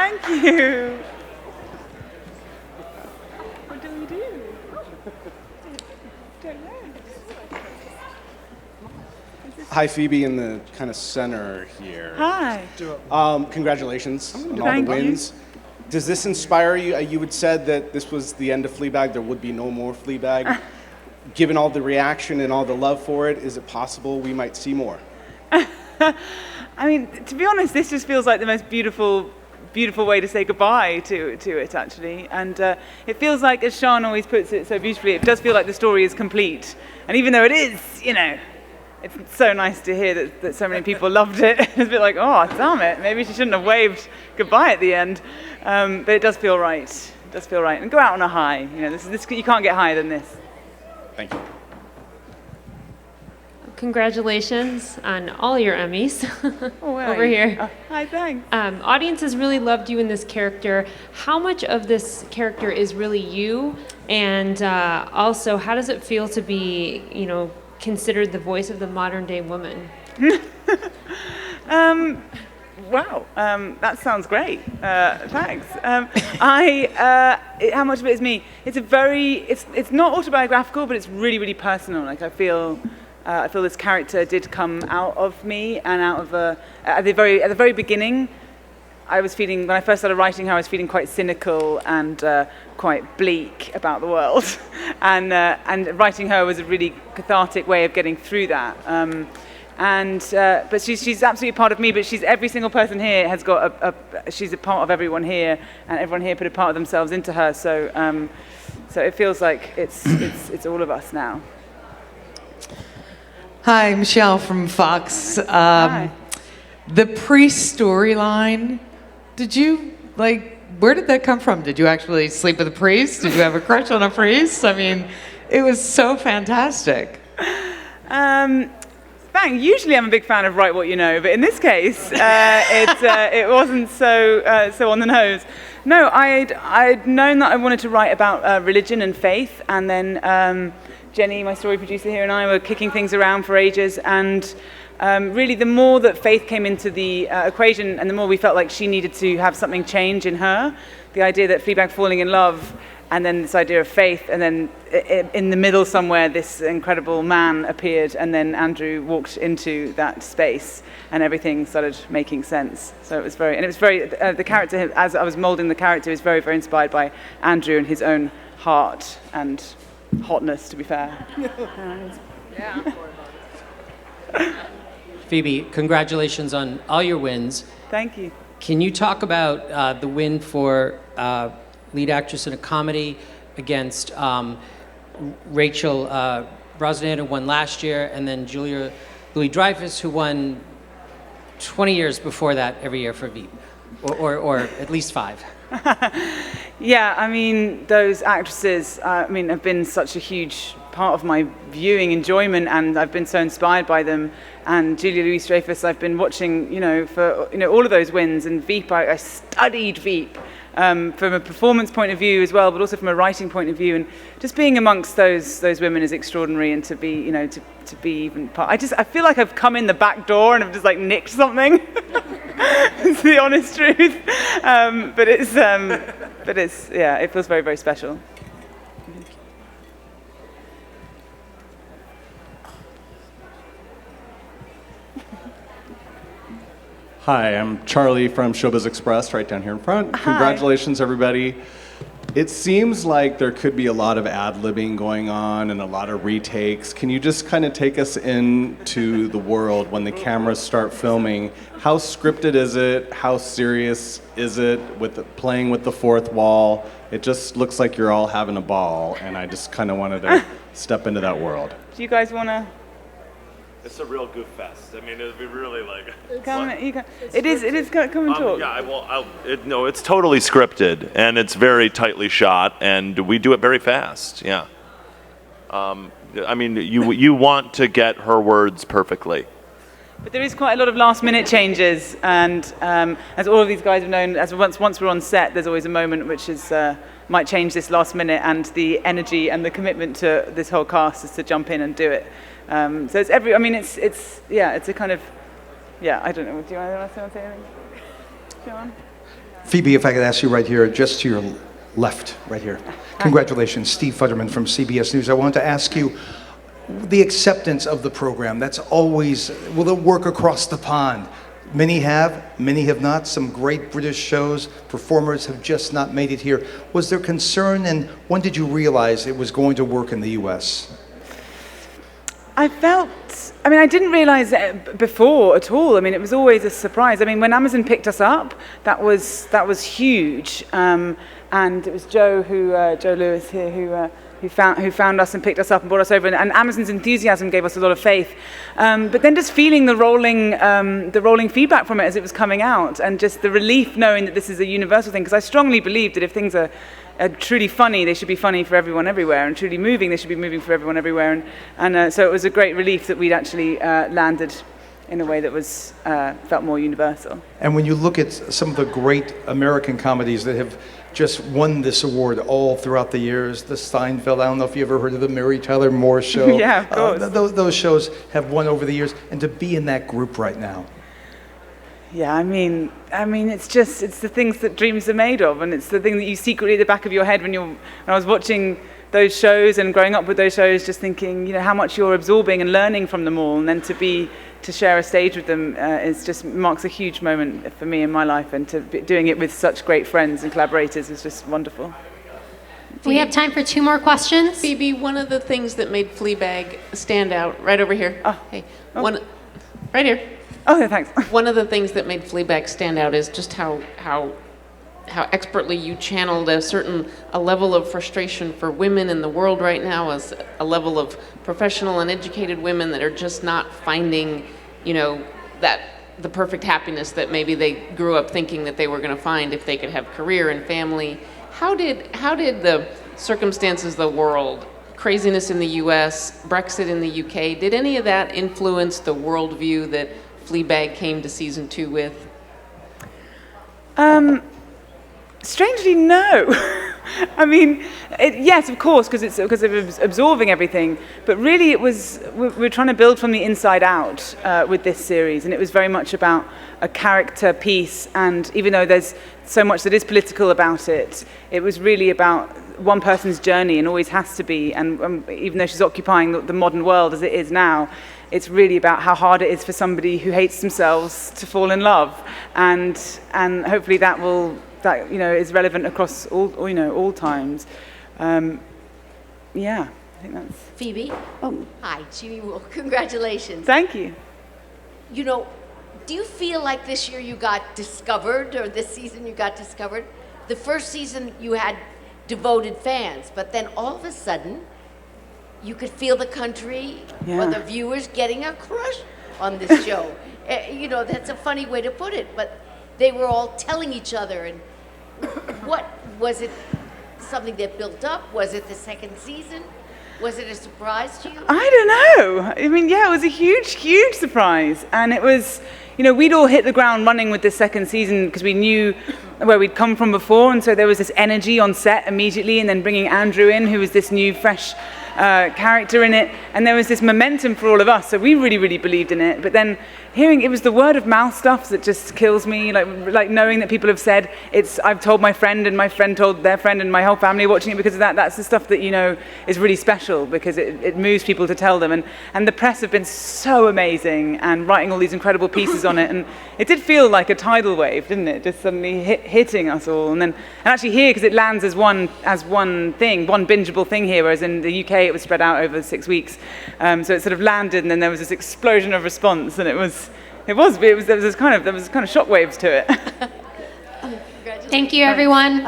Thank you. What do we do? Don't know. Hi, Phoebe, in the kind of center here. Hi. Congratulations on all the Thank you. wins. Does this inspire you? You had said that this was the end of Fleabag. There would be no more Fleabag. Given all the reaction and all the love for it, is it possible we might see more? I mean, to be honest, this just feels like the most beautiful way to say goodbye to it, actually. And it feels like, as Sean always puts it so beautifully, it does feel like the story is complete. And even though it is, it's so nice to hear that so many people loved it. It's a bit like, oh, damn it, maybe she shouldn't have waved goodbye at the end. But it does feel right. It does feel right. And go out on a high. This you can't get higher than this. Thank you. Congratulations on all your Emmys. Oh, over here. Hi, thanks. Audiences really loved you in this character. How much of this character is really you? And also, how does it feel to be, considered the voice of the modern day woman? Wow, that sounds great. Thanks. How much of it is me? It's not autobiographical, but it's really, really personal. Like I feel this character did come out of me, and out of at the very beginning, when I first started writing her, I was feeling quite cynical and quite bleak about the world, and writing her was a really cathartic way of getting through that. But she's absolutely part of me. But every single person here has got she's a part of everyone here, and everyone here put a part of themselves into her. So it feels like it's all of us now. Hi, Michelle from Fox. Hi. The priest storyline, where did that come from? Did you actually sleep with a priest? Did you have a crush on a priest? I mean, it was so fantastic. Thanks. Usually I'm a big fan of write what you know, but in this case, it wasn't so on the nose. No, I'd known that I wanted to write about religion and faith, and then Jenny, my story producer here, and I were kicking things around for ages, and really the more that faith came into the equation, and the more we felt like she needed to have something change in her, the idea that Fleabag falling in love, and then this idea of faith, and then in the middle somewhere this incredible man appeared, and then Andrew walked into that space, and everything started making sense. So it was very, the character, as I was molding the character, is very, very inspired by Andrew and his own heart and hotness, to be fair. Yeah. Phoebe, congratulations on all your wins. Thank you. Can you talk about the win for lead actress in a comedy against Rachel Brosnahan, who won last year, and then Julia Louis-Dreyfus, who won 20 years before that every year for Veep, or at least 5? Yeah, I mean, those actresses, have been such a huge part of my viewing enjoyment, and I've been so inspired by them. And Julia Louis-Dreyfus, I've been watching, for all of those wins. And Veep, I studied Veep from a performance point of view as well, but also from a writing point of view. And just being amongst those women is extraordinary, and to be, to be even part. I feel like I've come in the back door and I've just nicked something. It's the honest truth. But it feels very, very special. Hi, I'm Charlie from Showbiz Express, right down here in front. Hi. Congratulations, everybody. It seems like there could be a lot of ad-libbing going on and a lot of retakes. Can you just kind of take us into the world when the cameras start filming? How scripted is it? How serious is it with playing with the fourth wall? It just looks like you're all having a ball, and I just kind of wanted to step into that world. Do you guys want to? It's a real goof fest. I mean, it'd be really Come and talk. Yeah, no, it's totally scripted, and it's very tightly shot, and we do it very fast. Yeah. You want to get her words perfectly. But there is quite a lot of last-minute changes, and as all of these guys have known, once we're on set, there's always a moment which is might change this last minute, and the energy and the commitment to this whole cast is to jump in and do it. So it's it's a kind of, I don't know. Do you want to say anything, John? Phoebe, if I could ask you right here, just to your left, right here. Congratulations, Steve Futterman from CBS News. I want to ask you, the acceptance of the program, that's always, will it work across the pond? Many have not. Some great British shows, performers have just not made it here. Was there concern, and when did you realize it was going to work in the US? I didn't realize it before at all. I mean, it was always a surprise. I mean, when Amazon picked us up, that was huge. And it was Joe Lewis here who found us and picked us up and brought us over. And Amazon's enthusiasm gave us a lot of faith. But then just feeling the rolling feedback from it as it was coming out, and just the relief knowing that this is a universal thing. Because I strongly believe that if things are truly funny, they should be funny for everyone everywhere, and truly moving, they should be moving for everyone everywhere. And so it was a great relief that we'd actually landed in a way that was felt more universal. And when you look at some of the great American comedies that have just won this award all throughout the years, the Seinfeld, I don't know if you ever heard of the Mary Tyler Moore Show. Yeah, of course. Those shows have won over the years, and to be in that group right now. Yeah, I mean, it's the things that dreams are made of, and it's the thing that you secretly at the back of your head when I was watching those shows and growing up with those shows, just thinking, how much you're absorbing and learning from them all, and then to share a stage with them marks a huge moment for me in my life, and to be doing it with such great friends and collaborators is just wonderful. We have time for 2 more questions. Phoebe, one of the things that made Fleabag stand out, right over here. Right here. Oh, yeah, thanks. One of the things that made Fleabag stand out is just how expertly you channeled a level of frustration for women in the world right now, as a level of professional and educated women that are just not finding, the perfect happiness that maybe they grew up thinking that they were going to find if they could have career and family. How did the circumstances of the world, craziness in the US, Brexit in the UK, did any of that influence the worldview that Fleabag came to season 2 with? Strangely, no. I mean, yes, of course, because it was absorbing everything. But really, we're trying to build from the inside out with this series, and it was very much about a character piece. And even though there's so much that is political about it, it was really about one person's journey, and always has to be. And even though she's occupying the modern world as it is now, it's really about how hard it is for somebody who hates themselves to fall in love, and hopefully that is relevant across all times. Yeah, I think that's. Phoebe. Hi, Jimmy Wool. Congratulations. Thank you. Do you feel like this year you got discovered, or this season you got discovered? The first season you had devoted fans, but then all of a sudden, you could feel the country or the viewers getting a crush on this show. That's a funny way to put it, but they were all telling each other. And what was it? Something that built up? Was it the second season? Was it a surprise to you? I don't know. I mean, it was a huge, huge surprise, and it was. We'd all hit the ground running with this second season because we knew where we'd come from before, and so there was this energy on set immediately, and then bringing Andrew in, who was this new, fresh character in it, and there was this momentum for all of us, so we really, really believed in it. But then hearing, it was the word of mouth stuff that just kills me, like knowing that people have said, I've told my friend, and my friend told their friend, and my whole family watching it because of that. That's the stuff that is really special, because it moves people to tell them, and the press have been so amazing, and writing all these incredible pieces on it, and it did feel like a tidal wave, didn't it, just suddenly hitting us all. And actually here, because it lands as one thing, one bingeable thing here, whereas in the UK it was spread out over 6 weeks, so it sort of landed, and then there was this explosion of response, and there was kind of shockwaves to it. Thank you, everyone.